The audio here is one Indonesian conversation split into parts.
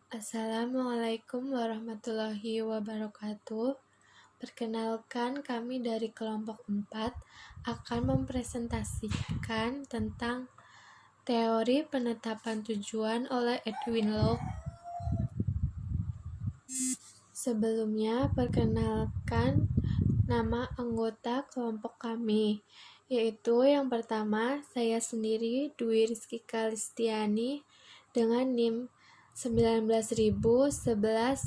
Assalamualaikum warahmatullahi wabarakatuh. Perkenalkan, kami dari kelompok 4 akan mempresentasikan tentang teori penetapan tujuan oleh Edwin Locke. Sebelumnya, perkenalkan nama anggota kelompok kami, yaitu yang pertama, saya sendiri, Dwi Rizky Kalistiani, dengan NIM 19.011.001.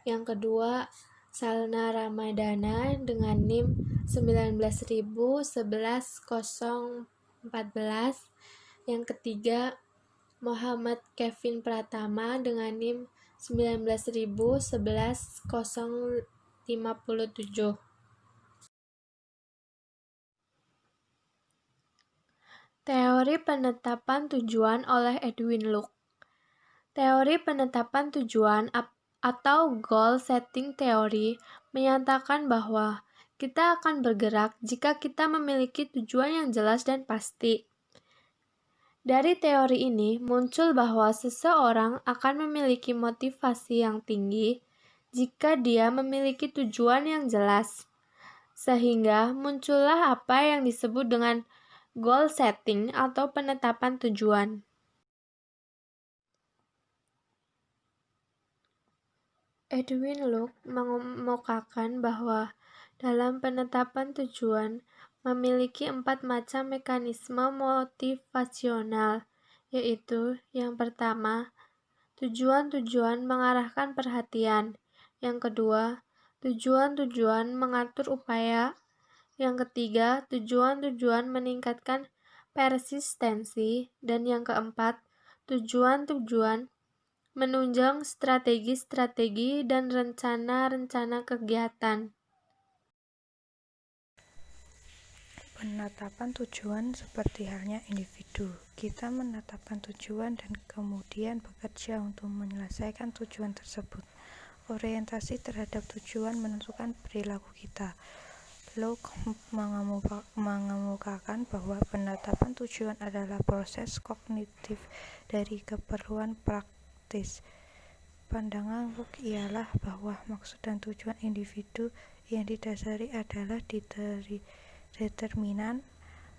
Yang kedua, Salna Ramadana dengan NIM 19.011.014. Yang ketiga, Muhammad Kevin Pratama dengan NIM 19.011.057. Teori penetapan tujuan oleh Edwin Locke. Teori penetapan tujuan atau goal setting theory menyatakan bahwa kita akan bergerak jika kita memiliki tujuan yang jelas dan pasti. Dari teori ini muncul bahwa seseorang akan memiliki motivasi yang tinggi jika dia memiliki tujuan yang jelas. Sehingga muncullah apa yang disebut dengan goal setting atau penetapan tujuan. Edwin Locke mengemukakan bahwa dalam penetapan tujuan memiliki 4 macam mekanisme motivasional, yaitu yang pertama, tujuan-tujuan mengarahkan perhatian. Yang kedua, tujuan-tujuan mengatur upaya. Yang ketiga, tujuan-tujuan meningkatkan persistensi. Dan yang keempat, tujuan-tujuan menunjang strategi-strategi dan rencana-rencana kegiatan. Penetapan tujuan seperti halnya individu. Kita menetapkan tujuan dan kemudian bekerja untuk menyelesaikan tujuan tersebut. Orientasi terhadap tujuan menentukan perilaku kita. Locke mengemukakan bahwa penetapan tujuan adalah proses kognitif dari keperluan praktis. Pandangan Locke ialah bahwa maksud dan tujuan individu yang didasari adalah determinan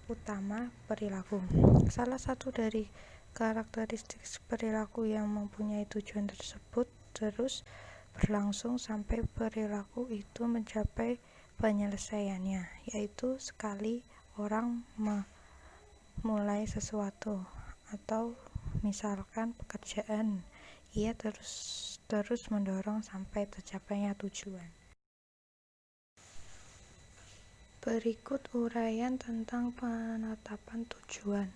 utama perilaku. Salah satu dari karakteristik perilaku yang mempunyai tujuan tersebut terus berlangsung sampai perilaku itu mencapai penyelesaiannya, yaitu sekali orang memulai sesuatu atau misalkan pekerjaan, ia terus mendorong sampai tercapainya tujuan. Berikut uraian tentang penetapan tujuan.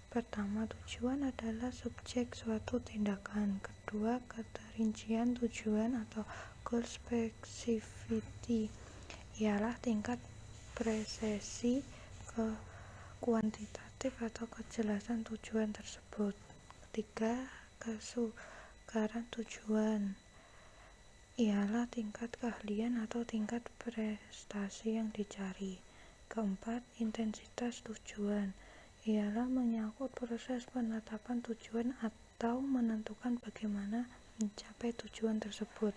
Pertama, tujuan adalah subjek suatu tindakan. Kedua, keterincian tujuan atau goal specificity ialah tingkat presisi ke kuantitatif atau kejelasan tujuan tersebut. Ketiga, kesukaran tujuan ialah tingkat keahlian atau tingkat prestasi yang dicari. Keempat, intensitas tujuan ialah menyangkut proses penetapan tujuan atau menentukan bagaimana mencapai tujuan tersebut.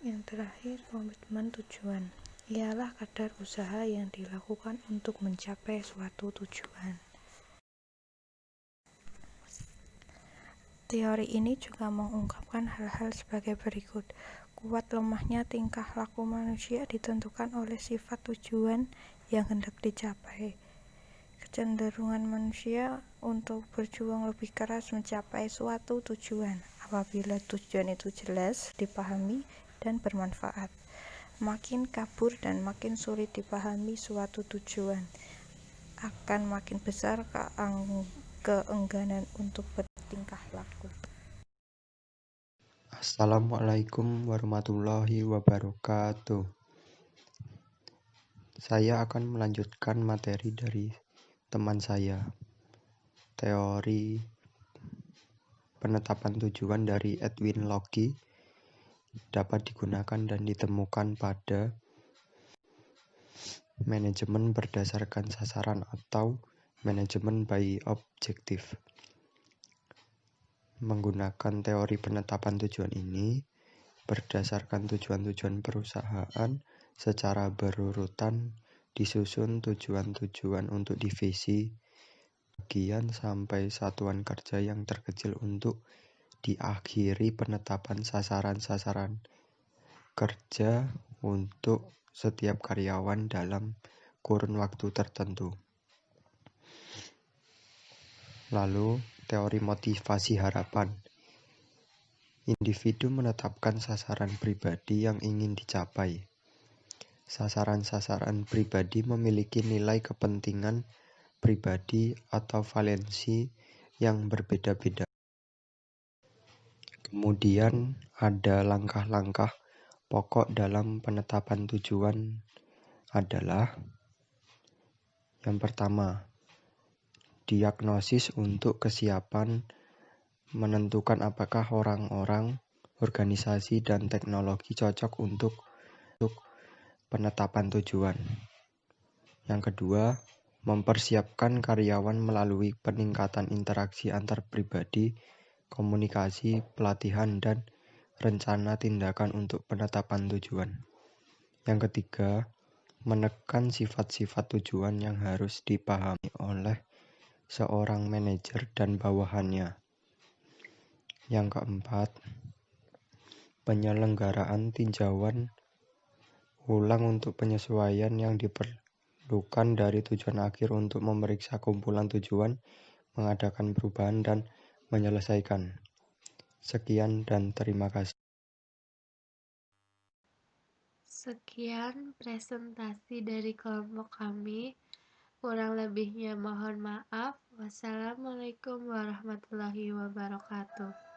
Yang terakhir, komitmen tujuan ialah kadar usaha yang dilakukan untuk mencapai suatu tujuan. Teori ini juga mengungkapkan hal-hal sebagai berikut. Kuat lemahnya tingkah laku manusia ditentukan oleh sifat tujuan yang hendak dicapai. Kecenderungan manusia untuk berjuang lebih keras mencapai suatu tujuan apabila tujuan itu jelas, dipahami, dan bermanfaat. Makin kabur dan makin sulit dipahami suatu tujuan, akan makin besar keengganan untuk bertingkah laku. Assalamualaikum warahmatullahi wabarakatuh. Saya akan melanjutkan materi dari teman saya. Teori penetapan tujuan dari Edwin Locke dapat digunakan dan ditemukan pada manajemen berdasarkan sasaran atau manajemen by objective. Menggunakan teori penetapan tujuan ini, berdasarkan tujuan-tujuan perusahaan secara berurutan, disusun tujuan-tujuan untuk divisi, bagian sampai satuan kerja yang terkecil untuk diakhiri penetapan sasaran-sasaran kerja untuk setiap karyawan dalam kurun waktu tertentu. Lalu, teori motivasi harapan. Individu menetapkan sasaran pribadi yang ingin dicapai. Sasaran-sasaran pribadi memiliki nilai kepentingan pribadi atau valensi yang berbeda-beda. Kemudian ada langkah-langkah pokok dalam penetapan tujuan adalah: yang pertama, diagnosis untuk kesiapan menentukan apakah orang-orang, organisasi, dan teknologi cocok untuk penetapan tujuan. Yang kedua, mempersiapkan karyawan melalui peningkatan interaksi antar pribadi, komunikasi, pelatihan, dan rencana tindakan untuk penetapan tujuan. Yang ketiga, menekan sifat-sifat tujuan yang harus dipahami oleh seorang manajer dan bawahannya. Yang keempat, penyelenggaraan tinjauan ulang untuk penyesuaian yang diperlukan dari tujuan akhir untuk memeriksa kumpulan tujuan, mengadakan perubahan, dan menyelesaikan. Sekian dan terima kasih. Sekian presentasi dari kelompok kami. Kurang lebihnya mohon maaf. Wassalamualaikum warahmatullahi wabarakatuh.